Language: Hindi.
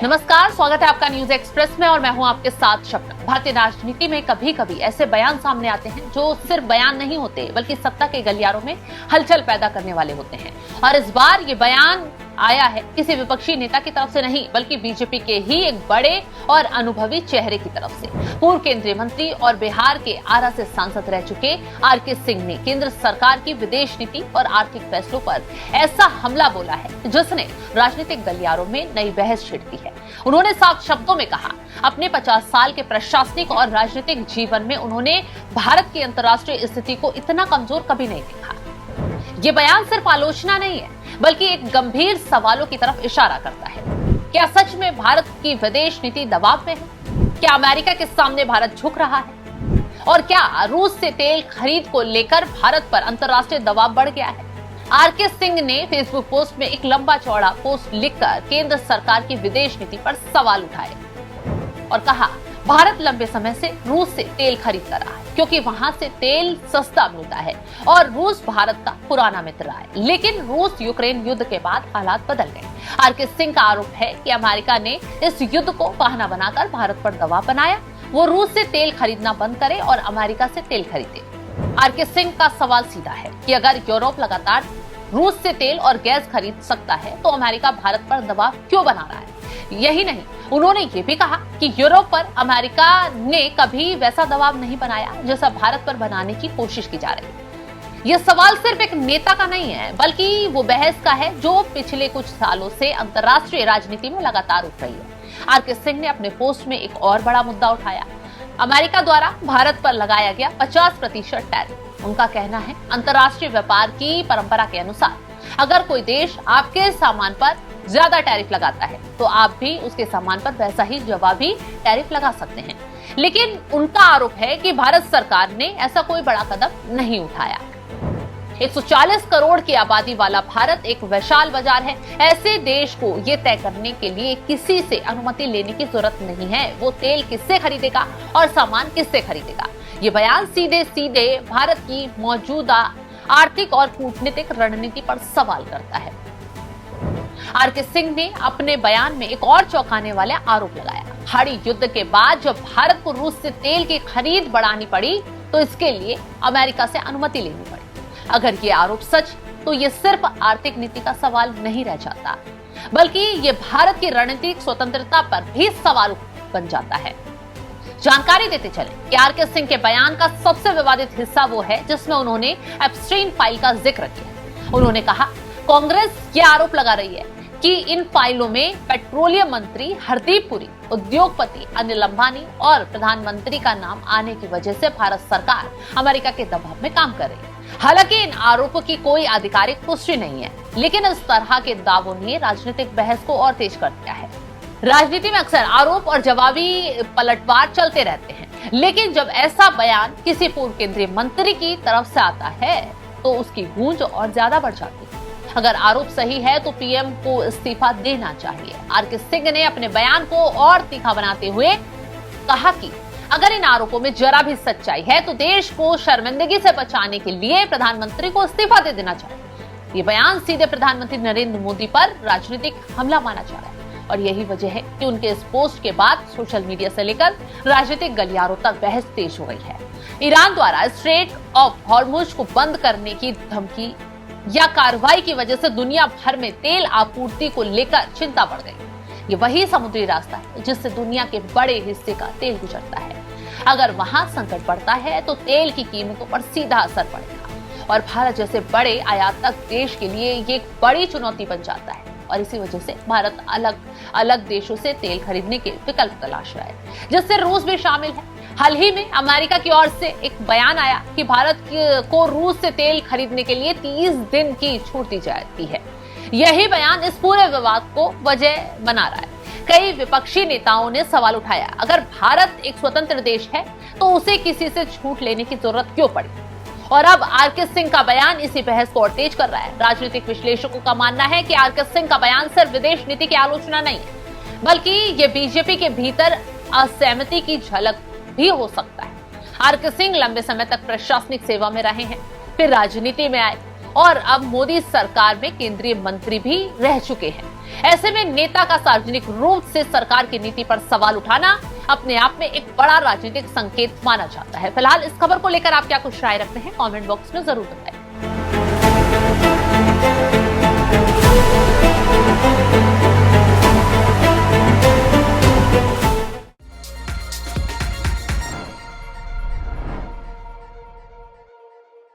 नमस्कार, स्वागत है आपका न्यूज एक्सप्रेस में और मैं हूं आपके साथ शबनम। भारतीय राजनीति में कभी कभी ऐसे बयान सामने आते हैं जो सिर्फ बयान नहीं होते बल्कि सत्ता के गलियारों में हलचल पैदा करने वाले होते हैं। और इस बार ये बयान आया है किसी विपक्षी नेता की तरफ से नहीं बल्कि बीजेपी के ही एक बड़े और अनुभवी चेहरे की तरफ से। पूर्व केंद्रीय मंत्री और बिहार के आरा से सांसद रह चुके आर.के. सिंह ने केंद्र सरकार की विदेश नीति और आर्थिक फैसलों पर ऐसा हमला बोला है जिसने राजनीतिक गलियारों में नई बहस छिड़ दी है। उन्होंने साफ शब्दों में कहा, अपने 50 साल के प्रशासनिक और राजनीतिक जीवन में उन्होंने भारत की अंतर्राष्ट्रीय स्थिति को इतना कमजोर कभी नहीं देखा। ये बयान सिर्फ आलोचना नहीं है बल्कि एक गंभीर सवालों की तरफ इशारा करता है। क्या सच में भारत की विदेश नीति दबाव में है? क्या अमेरिका के सामने भारत झुक रहा है? और क्या रूस से तेल खरीद को लेकर भारत पर अंतर्राष्ट्रीय दबाव बढ़ गया है? आर.के. सिंह ने फेसबुक पोस्ट में एक लंबा चौड़ा पोस्ट लिखकर केंद्र सरकार की विदेश नीति पर सवाल उठाए और कहा, भारत लंबे समय से रूस से तेल खरीदता रहा है क्योंकि वहां से तेल सस्ता मिलता है और रूस भारत का पुराना मित्र रहा है। लेकिन रूस यूक्रेन युद्ध के बाद हालात बदल गए। आर.के. सिंह का आरोप है कि अमेरिका ने इस युद्ध को बहाना बनाकर भारत पर दबाव बनाया, वो रूस से तेल खरीदना बंद करे और अमेरिका से तेल खरीदे। आर.के. सिंह का सवाल सीधा है कि अगर यूरोप लगातार रूस से तेल और गैस खरीद सकता है तो अमेरिका भारत पर दबाव क्यों बना रहा है? यही नहीं, उन्होंने ये भी कहा कि यूरोप पर अमेरिका ने कभी वैसा दबाव नहीं बनाया जैसा भारत पर बनाने की कोशिश की जा रही है। यह सवाल सिर्फ एक नेता का नहीं है बल्कि वो बहस का है जो पिछले कुछ सालों से अंतर्राष्ट्रीय राजनीति में लगातार उठ रही है। आर.के. सिंह ने अपने पोस्ट में एक और बड़ा मुद्दा उठाया, अमेरिका द्वारा भारत पर लगाया गया 50% टैरिफ। उनका कहना है, अंतर्राष्ट्रीय व्यापार की परंपरा के अनुसार अगर कोई देश आपके सामान पर ज्यादा टैरिफ लगाता है तो आप भी उसके सामान पर वैसा ही जवाबी टैरिफ लगा सकते हैं। लेकिन उनका आरोप है कि भारत सरकार ने ऐसा कोई बड़ा कदम नहीं उठाया। 140 करोड़ की आबादी वाला भारत एक विशाल बाजार है। ऐसे देश को ये तय करने के लिए किसी से अनुमति लेने की जरूरत नहीं है वो तेल किससे खरीदेगा और सामान किससे खरीदेगा। ये बयान सीधे सीधे भारत की मौजूदा आर्थिक और कूटनीतिक रणनीति पर सवाल करता है। आर.के. सिंह ने अपने बयान में एक और चौंकाने वाला आरोप लगाया, खाड़ी युद्ध के बाद जब भारत को रूस से तेल की खरीद बढ़ानी पड़ी तो इसके लिए अमेरिका से अनुमति लेनी पड़ी। अगर ये आरोप सच तो ये सिर्फ आर्थिक नीति का सवाल नहीं रह जाता बल्कि ये भारत की रणनीतिक स्वतंत्रता पर भी सवाल बन जाता है। जानकारी देते चले कि आर.के. सिंह के बयान का सबसे विवादित हिस्सा वो है जिसमें उन्होंने एप्स्टीन फाइल का जिक्र किया। उन्होंने कहा, कांग्रेस ये आरोप लगा रही है कि इन फाइलों में पेट्रोलियम मंत्री हरदीप पुरी, उद्योगपति अनिल अंबानी और प्रधानमंत्री का नाम आने की वजह से भारत सरकार अमेरिका के दबाव में काम कर रही है। हालांकि इन आरोपों की कोई आधिकारिक पुष्टि नहीं है, लेकिन इस तरह के दावों ने राजनीतिक बहस को और तेज कर दिया है। राजनीति में अक्सर आरोप और जवाबी पलटवार चलते रहते हैं, लेकिन जब ऐसा बयान किसी पूर्व केंद्रीय मंत्री की तरफ से आता है तो उसकी गूंज और ज्यादा बढ़ जाती है। अगर आरोप सही है तो पीएम को इस्तीफा देना चाहिए। आर.के. सिंह ने अपने बयान को और तीखा बनाते हुए कहा कि अगर इन आरोपों में जरा भी सच्चाई है तो देश को शर्मिंदगी से बचाने के लिए प्रधानमंत्री को इस्तीफा दे देना चाहिए। ये बयान सीधे प्रधानमंत्री नरेंद्र मोदी पर राजनीतिक हमला माना जा रहा है और यही वजह है कि उनके इस पोस्ट के बाद सोशल मीडिया से लेकर राजनीतिक गलियारों तक बहस तेज हो गई है। ईरान द्वारा स्ट्रेट ऑफ हॉर्मुज को बंद करने की धमकी या कार्रवाई की वजह से दुनिया भर में तेल आपूर्ति को लेकर चिंता बढ़ गई। ये वही समुद्री रास्ता है जिससे दुनिया के बड़े हिस्से का तेल गुजरता है। अगर वहां संकट बढ़ता है तो तेल की कीमतों पर सीधा असर पड़ेगा और भारत जैसे बड़े आयातक देश के लिए ये एक बड़ी चुनौती बन जाता है और इसी वजह से भारत अलग अलग देशों से तेल खरीदने के विकल्प तलाश रहा है, जिससे रूस भी शामिल है। हाल ही में अमेरिका की ओर से एक बयान आया कि भारत को रूस से तेल खरीदने के लिए 30 दिन की छूट दी जाती है। यही बयान इस पूरे विवाद को वजह बना रहा है। कई विपक्षी नेताओं ने सवाल उठाया, अगर भारत एक स्वतंत्र देश है तो उसे किसी से छूट लेने की जरूरत क्यों पड़ी? और अब आर.के. सिंह का बयान इसी बहस को और तेज कर रहा है। राजनीतिक विश्लेषकों का मानना है कि आर.के. सिंह का बयान सिर्फ विदेश नीति की आलोचना नहीं है बल्कि ये बीजेपी के भीतर असहमति की झलक भी हो सकता है। आर.के. सिंह लंबे समय तक प्रशासनिक सेवा में रहे हैं, फिर राजनीति में आए और अब मोदी सरकार में केंद्रीय मंत्री भी रह चुके हैं। ऐसे में नेता का सार्वजनिक रूप से सरकार की नीति पर सवाल उठाना अपने आप में एक बड़ा राजनीतिक संकेत माना जाता है। फिलहाल इस खबर को लेकर आप क्या कुछ राय रखते हैं, कमेंट बॉक्स में जरूर बताएं।